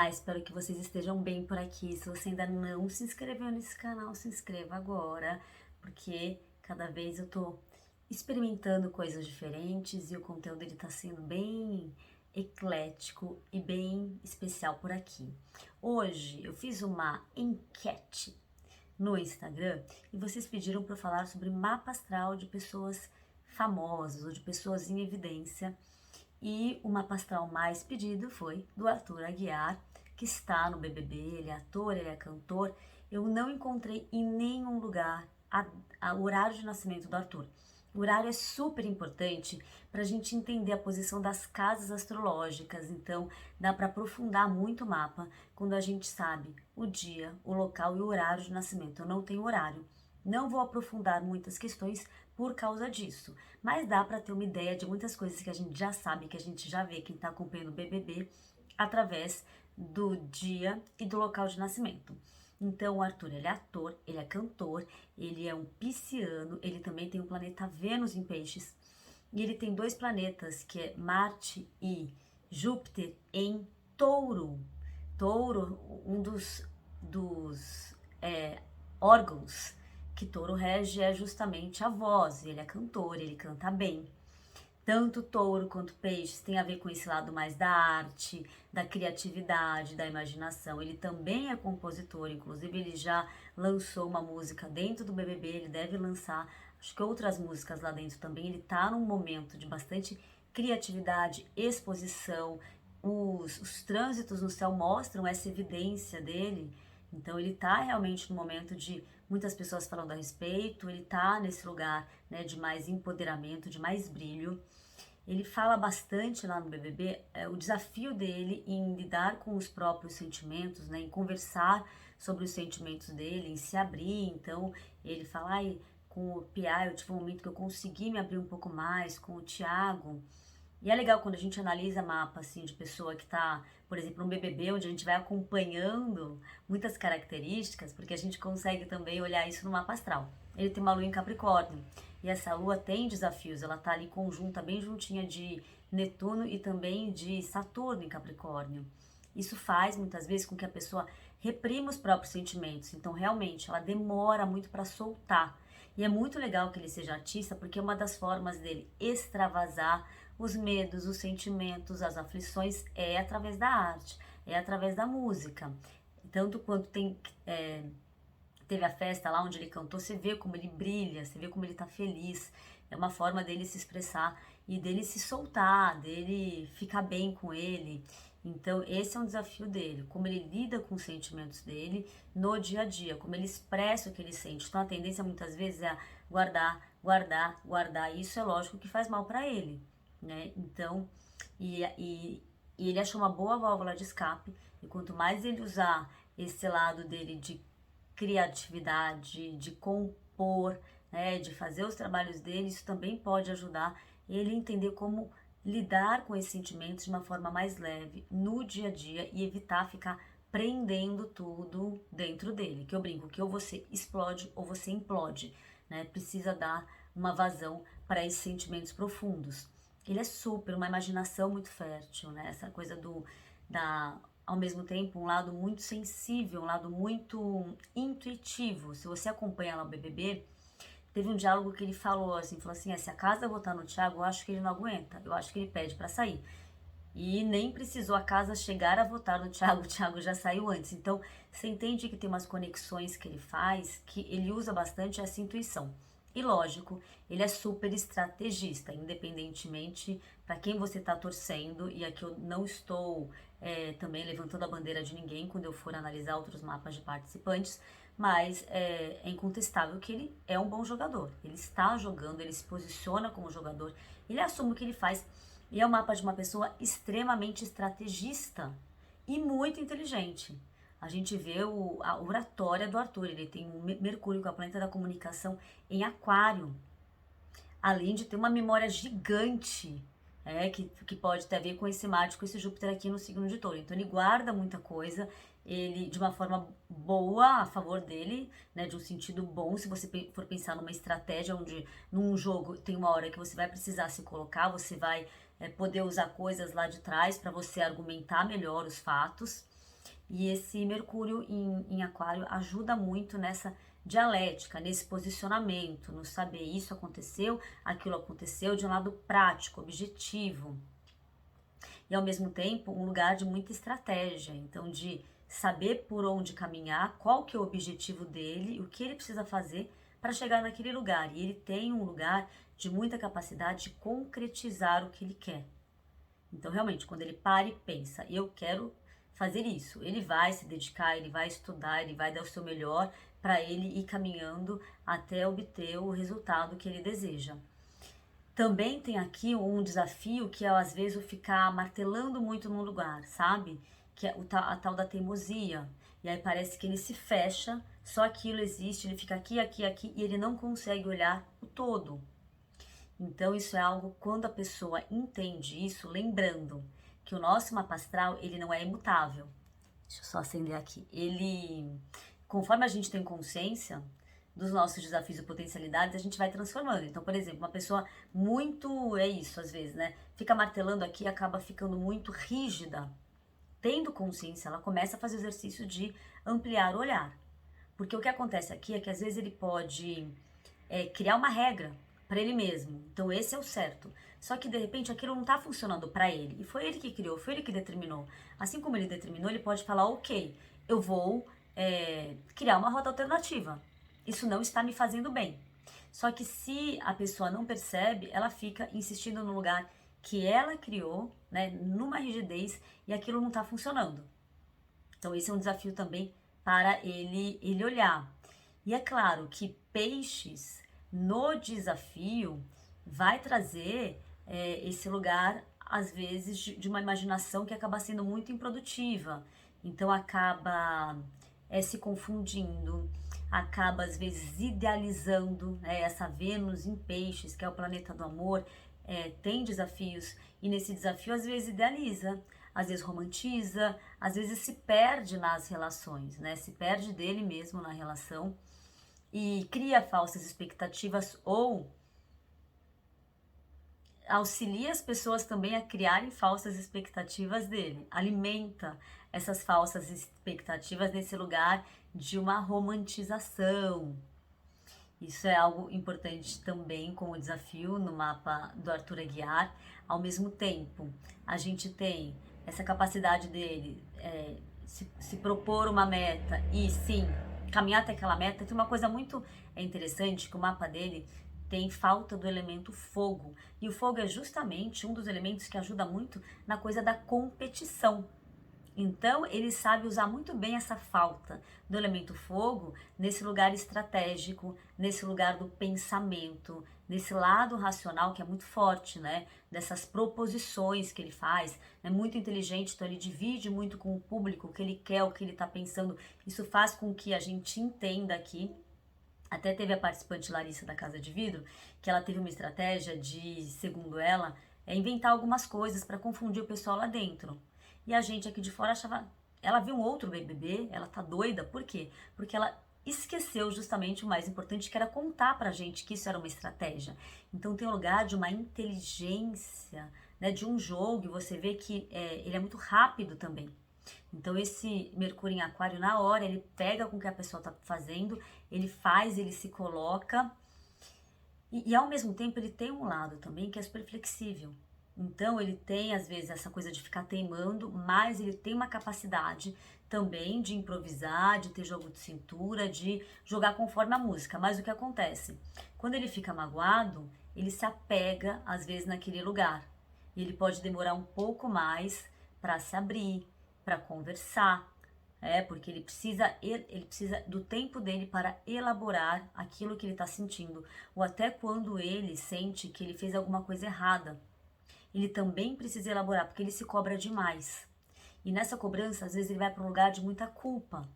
Olá, espero que vocês estejam bem por aqui. Se você ainda não se inscreveu nesse canal, se inscreva agora, porque cada vez eu tô experimentando coisas diferentes e o conteúdo ele tá sendo bem eclético e bem especial por aqui. Hoje eu fiz uma enquete no Instagram e vocês pediram para eu falar sobre mapa astral de pessoas famosas ou de pessoas em evidência. E o mapa astral mais pedido foi do Arthur Aguiar, que está no BBB, ele é ator, ele é cantor. Eu não encontrei em nenhum lugar o horário de nascimento do Arthur. O horário é super importante para a gente entender a posição das casas astrológicas, então dá para aprofundar muito o mapa quando a gente sabe o dia, o local e o horário de nascimento. Eu não tenho horário, não vou aprofundar muitas questões por causa disso, mas dá para ter uma ideia de muitas coisas que a gente já sabe, que a gente já vê quem está acompanhando o BBB através do dia e do local de nascimento. Então, o Arthur, ele é ator, ele é cantor, ele é um pisciano, ele também tem o planeta Vênus em peixes, e ele tem dois planetas, que é Marte e Júpiter, em Touro. Touro, um dos órgãos que Touro rege é justamente a voz, ele é cantor, ele canta bem. Tanto Touro quanto Peixes tem a ver com esse lado mais da arte, da criatividade, da imaginação. Ele também é compositor, inclusive ele já lançou uma música dentro do BBB, ele deve lançar, acho que outras músicas lá dentro também. Ele tá num momento de bastante criatividade, exposição. Os trânsitos no céu mostram essa evidência dele. Então ele tá realmente no momento de muitas pessoas falando a respeito, ele tá nesse lugar, né, de mais empoderamento, de mais brilho. Ele fala bastante lá no BBB o desafio dele em lidar com os próprios sentimentos, né, em conversar sobre os sentimentos dele, em se abrir. Então ele fala, ai, com o Pia eu tive um momento que eu consegui me abrir um pouco mais, com o Thiago. E é legal quando a gente analisa mapa assim de pessoa que tá, por exemplo, no BBB, onde a gente vai acompanhando muitas características, porque a gente consegue também olhar isso no mapa astral. Ele tem uma lua em Capricórnio, e essa lua tem desafios, ela tá ali conjunta, bem juntinha de Netuno e também de Saturno em Capricórnio. Isso faz muitas vezes com que a pessoa reprima os próprios sentimentos, então realmente ela demora muito para soltar. E é muito legal que ele seja artista, porque uma das formas dele extravasar os medos, os sentimentos, as aflições é através da arte, é através da música. Tanto quanto teve a festa lá onde ele cantou, você vê como ele brilha, você vê como ele tá feliz. É uma forma dele se expressar e dele se soltar, dele ficar bem com ele. Então, esse é um desafio dele, como ele lida com os sentimentos dele no dia a dia, como ele expressa o que ele sente. Então, a tendência muitas vezes é guardar, guardar, guardar. E isso é lógico que faz mal para ele, né? Então, e ele achou uma boa válvula de escape. E quanto mais ele usar esse lado dele de criatividade, de compor, né, de fazer os trabalhos dele, isso também pode ajudar ele a entender como lidar com esses sentimentos de uma forma mais leve no dia a dia e evitar ficar prendendo tudo dentro dele. Que eu brinco que ou você explode ou você implode, né? Precisa dar uma vazão para esses sentimentos profundos. Ele é super, uma imaginação muito fértil, né? Essa coisa ao mesmo tempo, um lado muito sensível, um lado muito intuitivo. Se você acompanha lá o BBB, teve um diálogo que ele falou assim, se a casa votar no Thiago, eu acho que ele não aguenta, eu acho que ele pede para sair. E nem precisou a casa chegar a votar no Thiago, o Thiago já saiu antes. Então, você entende que tem umas conexões que ele faz, que ele usa bastante essa intuição. E lógico, ele é super estrategista, independentemente para quem você está torcendo. E aqui eu não estou também levantando a bandeira de ninguém quando eu for analisar outros mapas de participantes, mas é incontestável que ele é um bom jogador. Ele está jogando, ele se posiciona como jogador, ele assume o que ele faz. E é o mapa de uma pessoa extremamente estrategista e muito inteligente. A gente vê a oratória do Arthur, ele tem um Mercúrio, que é o planeta da comunicação, em Aquário. Além de ter uma memória gigante, que pode ter a ver com esse Marte, com esse Júpiter aqui no signo de Touro. Então ele guarda muita coisa, ele de uma forma boa a favor dele, né, de um sentido bom. Se você for pensar numa estratégia onde num jogo tem uma hora que você vai precisar se colocar, você vai poder usar coisas lá de trás para você argumentar melhor os fatos. E esse Mercúrio em Aquário ajuda muito nessa dialética, nesse posicionamento, no saber isso aconteceu, aquilo aconteceu de um lado prático, objetivo. E ao mesmo tempo um lugar de muita estratégia, então de saber por onde caminhar, qual que é o objetivo dele, o que ele precisa fazer para chegar naquele lugar. E ele tem um lugar de muita capacidade de concretizar o que ele quer. Então, realmente, quando ele para e pensa, eu quero fazer isso, ele vai se dedicar, ele vai estudar, ele vai dar o seu melhor para ele ir caminhando até obter o resultado que ele deseja. Também tem aqui um desafio que é, às vezes, o ficar martelando muito num lugar, sabe? Que é a tal da teimosia. E aí parece que ele se fecha, só aquilo existe, ele fica aqui, aqui, aqui, e ele não consegue olhar o todo. Então isso é algo, quando a pessoa entende isso, lembrando que o nosso mapa astral, ele não é imutável. Deixa eu só acender aqui. Ele, conforme a gente tem consciência dos nossos desafios e potencialidades, a gente vai transformando. Então, por exemplo, uma pessoa muito, é isso às vezes, né? Fica martelando aqui e acaba ficando muito rígida. Tendo consciência, ela começa a fazer o exercício de ampliar o olhar. Porque o que acontece aqui é que às vezes ele pode criar uma regra para ele mesmo. Então esse é o certo. Só que de repente aquilo não está funcionando para ele. E foi ele que criou, foi ele que determinou. Assim como ele determinou, ele pode falar, ok, eu vou criar uma rota alternativa. Isso não está me fazendo bem. Só que se a pessoa não percebe, ela fica insistindo no lugar que ela criou, né, numa rigidez, e aquilo não está funcionando. Então esse é um desafio também para ele olhar. E é claro que peixes no desafio vai trazer esse lugar, às vezes, de uma imaginação que acaba sendo muito improdutiva. Então acaba se confundindo, acaba às vezes idealizando essa Vênus em peixes, que é o planeta do amor, tem desafios, e nesse desafio às vezes idealiza, às vezes romantiza, às vezes se perde nas relações, né? Se perde dele mesmo na relação e cria falsas expectativas ou auxilia as pessoas também a criarem falsas expectativas dele, alimenta essas falsas expectativas nesse lugar de uma romantização. Isso é algo importante também como desafio no mapa do Arthur Aguiar. Ao mesmo tempo, a gente tem essa capacidade dele se propor uma meta e sim caminhar até aquela meta. Tem uma coisa muito interessante, que o mapa dele tem falta do elemento fogo. E o fogo é justamente um dos elementos que ajuda muito na coisa da competição. Então, ele sabe usar muito bem essa falta do elemento fogo nesse lugar estratégico, nesse lugar do pensamento, nesse lado racional que é muito forte, né? Dessas proposições que ele faz, é muito inteligente, então ele divide muito com o público o que ele quer, o que ele está pensando. Isso faz com que a gente entenda aqui. Até teve a participante Larissa da Casa de Vidro, que ela teve uma estratégia de, segundo ela, inventar algumas coisas para confundir o pessoal lá dentro. E a gente aqui de fora achava... Ela viu um outro BBB, ela tá doida. Por quê? Porque ela esqueceu justamente o mais importante, que era contar pra gente que isso era uma estratégia. Então tem um lugar de uma inteligência, né, de um jogo, e você vê que ele é muito rápido também. Então esse Mercúrio em Aquário, na hora, ele pega com o que a pessoa tá fazendo, ele faz, ele se coloca, e ao mesmo tempo ele tem um lado também que é super flexível. Então ele tem às vezes essa coisa de ficar teimando, mas ele tem uma capacidade também de improvisar, de ter jogo de cintura, de jogar conforme a música. Mas o que acontece? Quando ele fica magoado, ele se apega às vezes naquele lugar. E ele pode demorar um pouco mais para se abrir, para conversar, porque ele precisa do tempo dele para elaborar aquilo que ele está sentindo, ou até quando ele sente que ele fez alguma coisa errada. Ele também precisa elaborar, porque ele se cobra demais. E nessa cobrança, às vezes, ele vai para um lugar de muita culpa.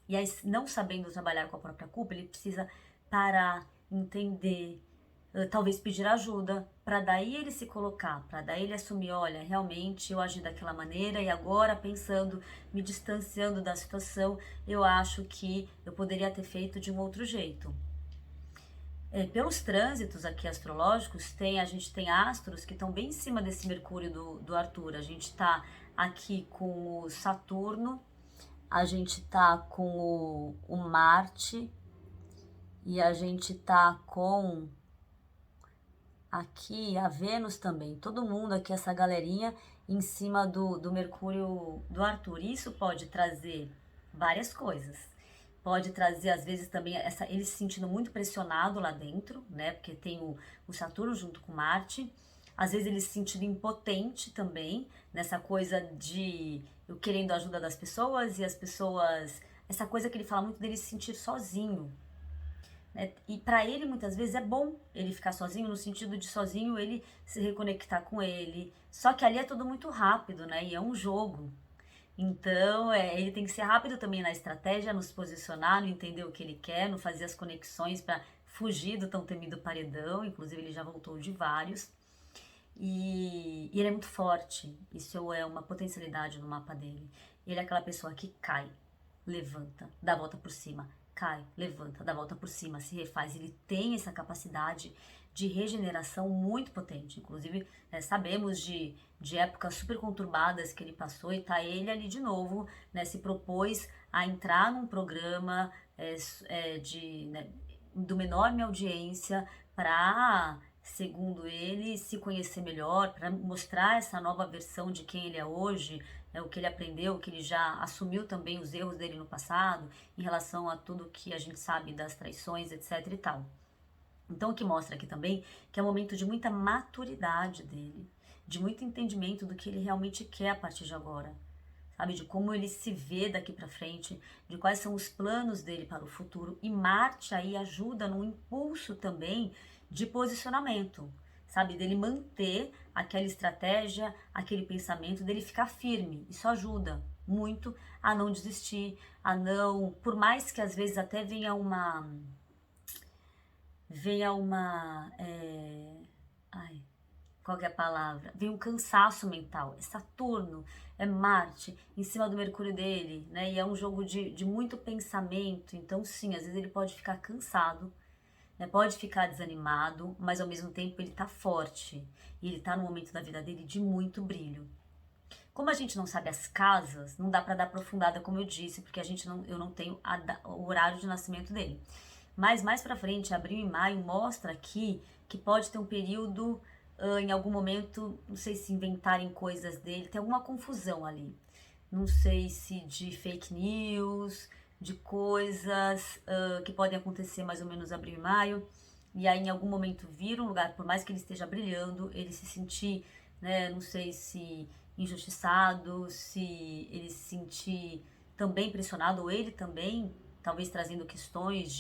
E aí, não sabendo trabalhar com a própria culpa, ele precisa parar, entender, talvez pedir ajuda, para daí ele se colocar, para daí ele assumir, olha, realmente eu agi daquela maneira e agora pensando, me distanciando da situação, eu acho que eu poderia ter feito de um outro jeito. Pelos trânsitos aqui astrológicos, a gente tem astros que estão bem em cima desse Mercúrio do Arthur. A gente está aqui com o Saturno a gente tá com o Marte e a gente tá com aqui a Vênus também. Todo mundo aqui, essa galerinha em cima do Mercúrio do Arthur. Isso pode trazer várias coisas. Pode trazer, às vezes, também ele se sentindo muito pressionado lá dentro, né? Porque tem o Saturno junto com Marte. Às vezes ele se sentindo impotente também, nessa coisa de eu querendo a ajuda das pessoas e as pessoas. Essa coisa que ele fala muito dele se sentir sozinho, né? E para ele muitas vezes é bom ele ficar sozinho, no sentido de sozinho ele se reconectar com ele. Só que ali é tudo muito rápido, né? E é um jogo. Então, ele tem que ser rápido também na estratégia, no se posicionar, no entender o que ele quer, no fazer as conexões para fugir do tão temido paredão. Inclusive, ele já voltou de vários. E ele é muito forte. Isso é uma potencialidade no mapa dele. Ele é aquela pessoa que cai, levanta, dá a volta por cima, cai, levanta, dá a volta por cima, se refaz. Ele tem essa capacidade de regeneração muito potente. Inclusive, sabemos de épocas super conturbadas que ele passou e tá ele ali de novo, né, se propôs a entrar num programa né, de uma enorme audiência para, segundo ele, se conhecer melhor, para mostrar essa nova versão de quem ele é hoje, o que ele aprendeu, o que ele já assumiu também os erros dele no passado, em relação a tudo que a gente sabe das traições, etc e tal. Então, o que mostra aqui também que é um momento de muita maturidade dele, de muito entendimento do que ele realmente quer a partir de agora, sabe? De como ele se vê daqui para frente, de quais são os planos dele para o futuro. E Marte aí ajuda no impulso também de posicionamento, sabe? Dele manter aquela estratégia, aquele pensamento, dele ficar firme. Isso ajuda muito a não desistir, a não, por mais que às vezes até ai, qual que é a palavra? Vem um cansaço mental. É Saturno, é Marte, em cima do Mercúrio dele, né? E é um jogo de muito pensamento. Então, sim, às vezes ele pode ficar cansado, né? Pode ficar desanimado, mas ao mesmo tempo ele tá forte. E ele tá no momento da vida dele de muito brilho. Como a gente não sabe as casas, não dá para dar aprofundada, como eu disse, porque eu não tenho o horário de nascimento dele. Mas mais para frente, abril e maio, mostra aqui que pode ter um período, em algum momento, não sei se inventarem coisas dele, tem alguma confusão ali. Não sei se de fake news, de coisas que podem acontecer mais ou menos abril e maio. E aí, em algum momento, vir um lugar, por mais que ele esteja brilhando, ele se sentir, né, não sei se injustiçado, se ele se sentir também pressionado, ou ele também, talvez trazendo questões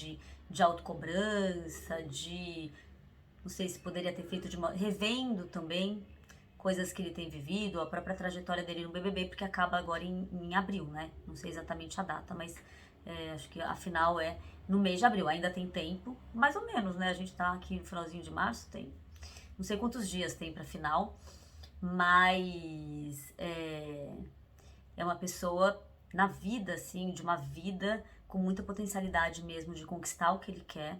de autocobrança, não sei se poderia ter feito revendo também coisas que ele tem vivido, a própria trajetória dele no BBB, porque acaba agora em abril, né? Não sei exatamente a data, mas acho que a final é no mês de abril. Ainda tem tempo, mais ou menos, né? A gente tá aqui no finalzinho de março, tem não sei quantos dias tem pra final, mas é uma pessoa na vida, assim, de uma vida com muita potencialidade mesmo de conquistar o que ele quer,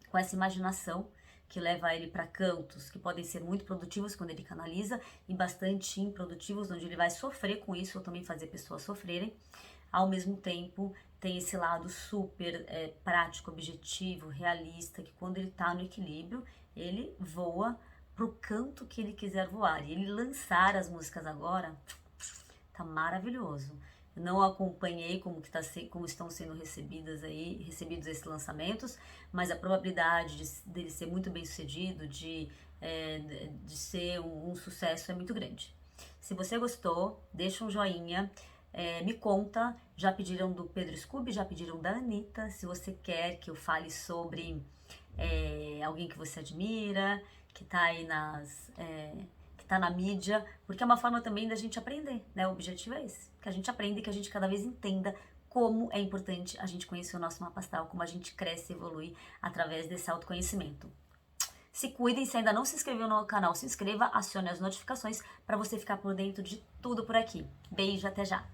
com essa imaginação que leva ele para cantos que podem ser muito produtivos quando ele canaliza e bastante improdutivos, onde ele vai sofrer com isso ou também fazer pessoas sofrerem. Ao mesmo tempo, tem esse lado super prático, objetivo, realista, que quando ele está no equilíbrio, ele voa pro canto que ele quiser voar. E ele lançar as músicas agora, tá maravilhoso. Não acompanhei como estão sendo recebidos esses lançamentos, mas a probabilidade dele ser muito bem sucedido, de ser um sucesso é muito grande. Se você gostou, deixa um joinha, me conta. Já pediram do Pedro Scooby, já pediram da Anitta. Se você quer que eu fale sobre alguém que você admira, que tá aí que tá na mídia, porque é uma forma também da gente aprender, né? O objetivo é esse, que a gente aprenda e que a gente cada vez entenda como é importante a gente conhecer o nosso mapa astral, como a gente cresce e evolui através desse autoconhecimento. Se cuidem, se ainda não se inscreveu no canal, se inscreva, acione as notificações para você ficar por dentro de tudo por aqui. Beijo, até já!